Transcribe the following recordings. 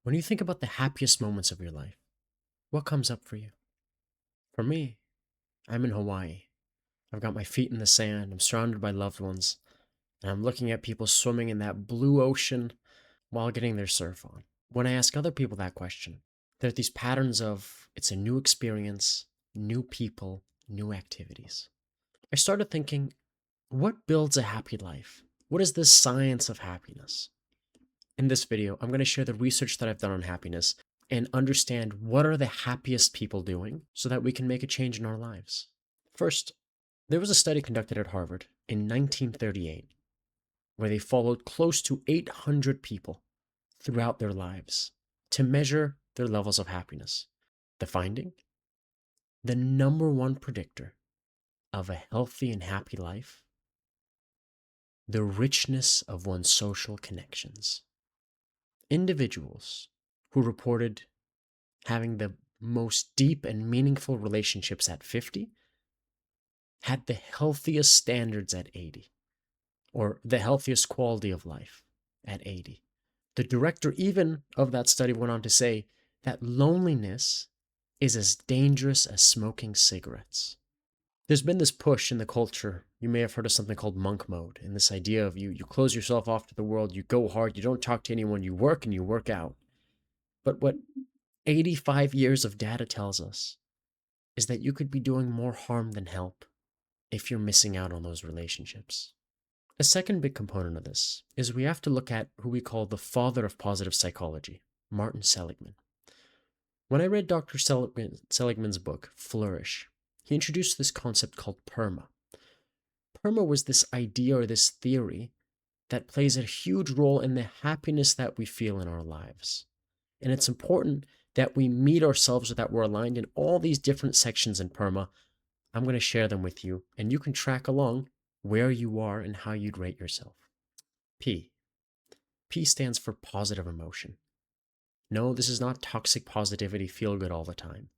When you think about the happiest moments of your life, what comes up for you? For me, I'm in Hawaii. I've got my feet in the sand, I'm surrounded by loved ones, and I'm looking at people swimming in that blue ocean while getting their surf on. When I ask other people that question, there are these patterns of it's a new experience, new people, new activities. I started thinking, what builds a happy life? What is the science of happiness? In this video, I'm going to share the research that I've done on happiness and understand what are the happiest people doing so that we can make a change in our lives. First, there was a study conducted at Harvard in 1938 where they followed close to 800 people throughout their lives to measure their levels of happiness. The finding? The number one predictor of a healthy and happy life, the richness of one's social connections. Individuals who reported having the most deep and meaningful relationships at 50 had the healthiest standards at 80, or the healthiest quality of life at 80. The director even of that study went on to say that loneliness is as dangerous as smoking cigarettes. There's been this push in the culture. You may have heard of something called monk mode, and this idea of you close yourself off to the world, you go hard, you don't talk to anyone, you work and you work out. But what 85 years of data tells us is that you could be doing more harm than help if you're missing out on those relationships. A second big component of this is we have to look at who we call the father of positive psychology, Martin Seligman. When I read Dr. Seligman's book, Flourish, he introduced this concept called PERMA. PERMA was this idea or this theory that plays a huge role in the happiness that we feel in our lives. And it's important that we meet ourselves so that we're aligned in all these different sections in PERMA. I'm going to share them with you, and you can track along where you are and how you'd rate yourself. P. P stands for positive emotion. No, this is not toxic positivity, feel good all the time.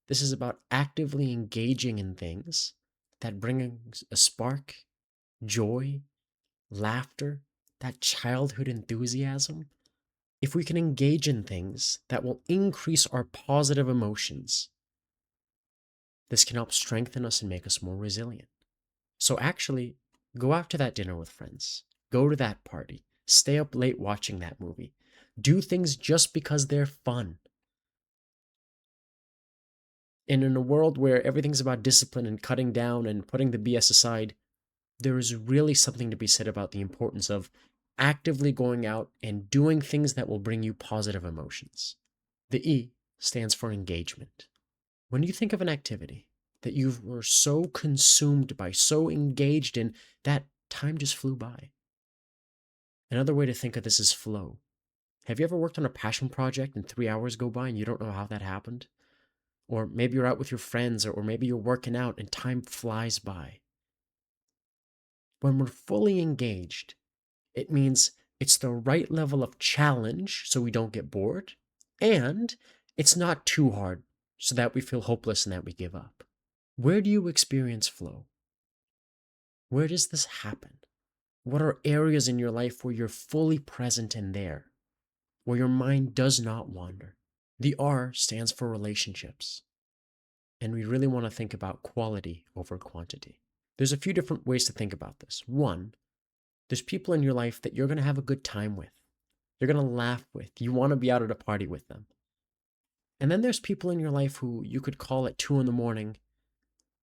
This is about actively engaging in things that bring a spark, joy, laughter, that childhood enthusiasm. If we can engage in things that will increase our positive emotions, this can help strengthen us and make us more resilient. So actually, go out to that dinner with friends. Go to that party. Stay up late watching that movie. Do things just because they're fun. And in a world where everything's about discipline and cutting down and putting the BS aside, there is really something to be said about the importance of actively going out and doing things that will bring you positive emotions. The E stands for engagement. When you think of an activity that you were so consumed by, so engaged in, that time just flew by. Another way to think of this is flow. Have you ever worked on a passion project and 3 hours go by and you don't know how that happened? Or maybe you're out with your friends, or maybe you're working out and time flies by. When we're fully engaged, it means it's the right level of challenge so we don't get bored, and it's not too hard so that we feel hopeless and that we give up. Where do you experience flow? Where does this happen? What are areas in your life where you're fully present and there, where your mind does not wander? The R stands for relationships, and we really want to think about quality over quantity. There's a few different ways to think about this. One, there's people in your life that you're going to have a good time with. You're going to laugh with. You want to be out at a party with them. And then there's people in your life who you could call at 2 a.m.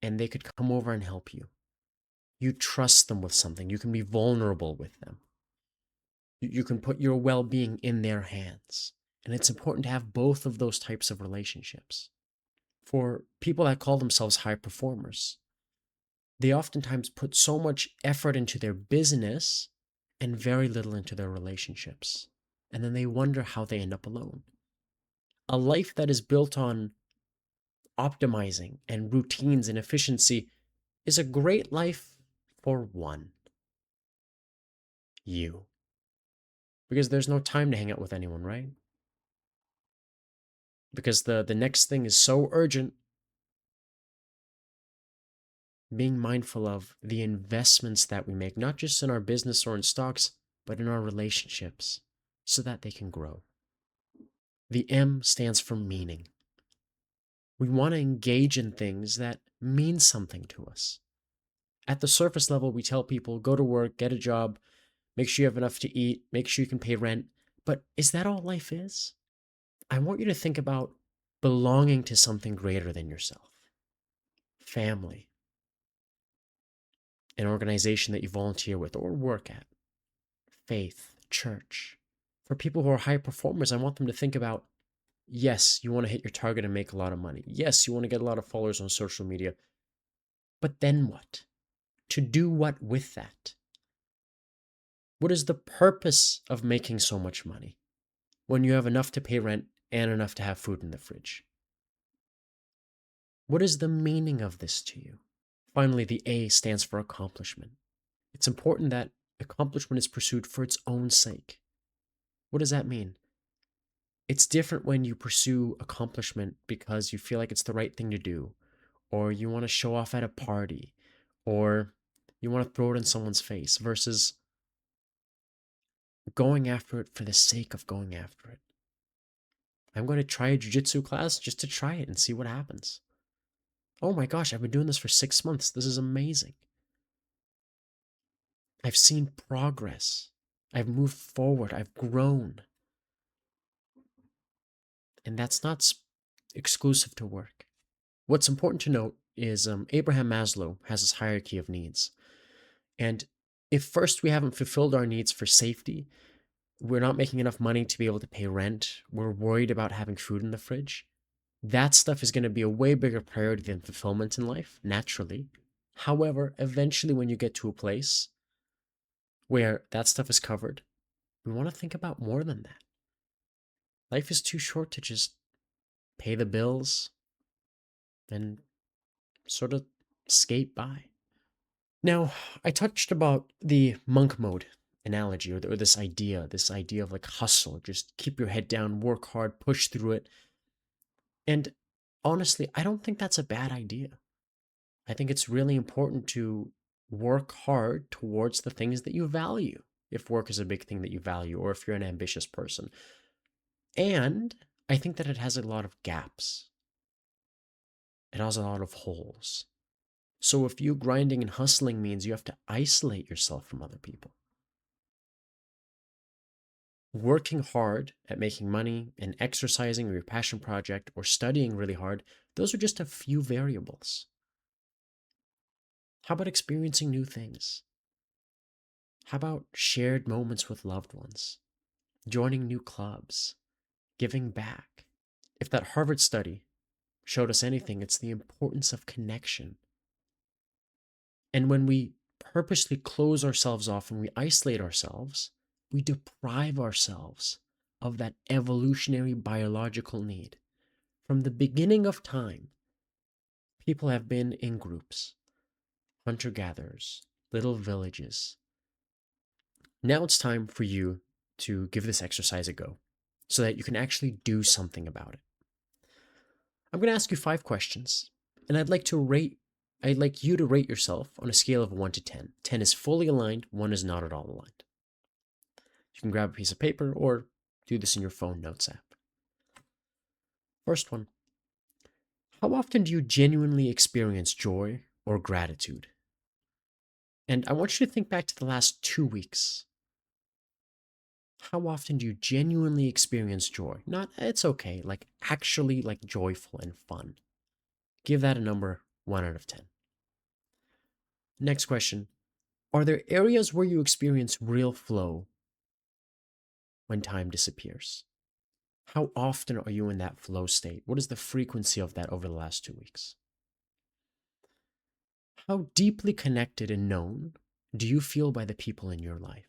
and they could come over and help you. You trust them with something. You can be vulnerable with them. You can put your well-being in their hands. And it's important to have both of those types of relationships. For people that call themselves high performers, they oftentimes put so much effort into their business and very little into their relationships. And then they wonder how they end up alone. A life that is built on optimizing and routines and efficiency is a great life for one, you. Because there's no time to hang out with anyone, right? Because the next thing is so urgent. Being mindful of the investments that we make, not just in our business or in stocks, but in our relationships, so that they can grow. The M stands for meaning. We want to engage in things that mean something to us. At the surface level, we tell people go to work, get a job, make sure you have enough to eat, make sure you can pay rent. But is that all life is? I want you to think about belonging to something greater than yourself. Family, an organization that you volunteer with or work at, faith, church. For people who are high performers, I want them to think about yes, you want to hit your target and make a lot of money. Yes, you want to get a lot of followers on social media. But then what? To do what with that? What is the purpose of making so much money when you have enough to pay rent and enough to have food in the fridge? What is the meaning of this to you? Finally, the A stands for accomplishment. It's important that accomplishment is pursued for its own sake. What does that mean? It's different when you pursue accomplishment because you feel like it's the right thing to do, or you want to show off at a party, or you want to throw it in someone's face, versus going after it for the sake of going after it. I'm going to try a jiu-jitsu class just to try it and see what happens. Oh my gosh, I've been doing this for 6 months. This is amazing. I've seen progress. I've moved forward. I've grown. And that's not exclusive to work. What's important to note is Abraham Maslow has his hierarchy of needs. And if first we haven't fulfilled our needs for safety, we're not making enough money to be able to pay rent, we're worried about having food in the fridge, that stuff is going to be a way bigger priority than fulfillment in life, naturally. However, eventually when you get to a place where that stuff is covered, we want to think about more than that. Life is too short to just pay the bills and sort of skate by. Now, I touched about the monk mode analogy, or this idea of like hustle, just keep your head down, work hard, push through it. And honestly, I don't think that's a bad idea. I think it's really important to work hard towards the things that you value, if work is a big thing that you value, or if you're an ambitious person. And I think that it has a lot of gaps. It has a lot of holes. So if you grinding and hustling means you have to isolate yourself from other people, working hard at making money and exercising or your passion project or studying really hard, those are just a few variables. How about experiencing new things? How about shared moments with loved ones? Joining new clubs? Giving back? If that Harvard study showed us anything, it's the importance of connection. And when we purposely close ourselves off and we isolate ourselves, we deprive ourselves of that evolutionary biological need. From the beginning of time, people have been in groups, hunter-gatherers, little villages. Now it's time for you to give this exercise a go so that you can actually do something about it. I'm going to ask you 5 questions, and I'd like you to rate yourself on a scale of 1 to 10. 10 is fully aligned, 1 is not at all aligned. You can grab a piece of paper or do this in your phone notes app. First one. How often do you genuinely experience joy or gratitude? And I want you to think back to the last 2 weeks. How often do you genuinely experience joy? Not, it's okay, like actually like joyful and fun. Give that a number 1 out of 10. Next question. Are there areas where you experience real flow when time disappears? How often are you in that flow state? What is the frequency of that over the last 2 weeks? How deeply connected and known do you feel by the people in your life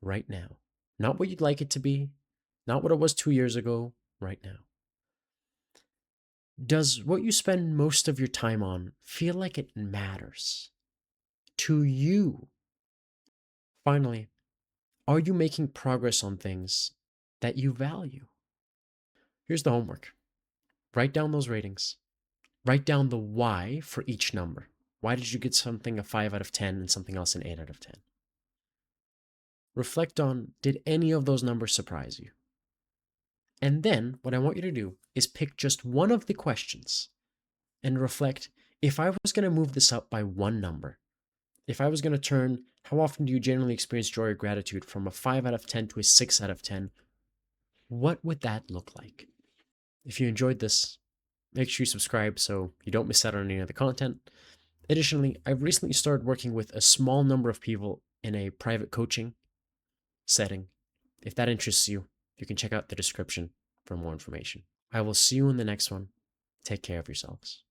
right now? Not what you'd like it to be, not what it was 2 years ago, right now. Does what you spend most of your time on feel like it matters to you? Finally, are you making progress on things that you value? Here's the homework. Write down those ratings. Write down the why for each number. Why did you get something a 5 out of 10 and something else an 8 out of 10? Reflect on, did any of those numbers surprise you? And then what I want you to do is pick just one of the questions and reflect, if I was going to move this up by one number, if I was going to turn how often do you generally experience joy or gratitude from a 5 out of 10 to a 6 out of 10, what would that look like? If you enjoyed this, make sure you subscribe so you don't miss out on any other content. Additionally, I've recently started working with a small number of people in a private coaching setting. If that interests you, you can check out the description for more information. I will see you in the next one. Take care of yourselves.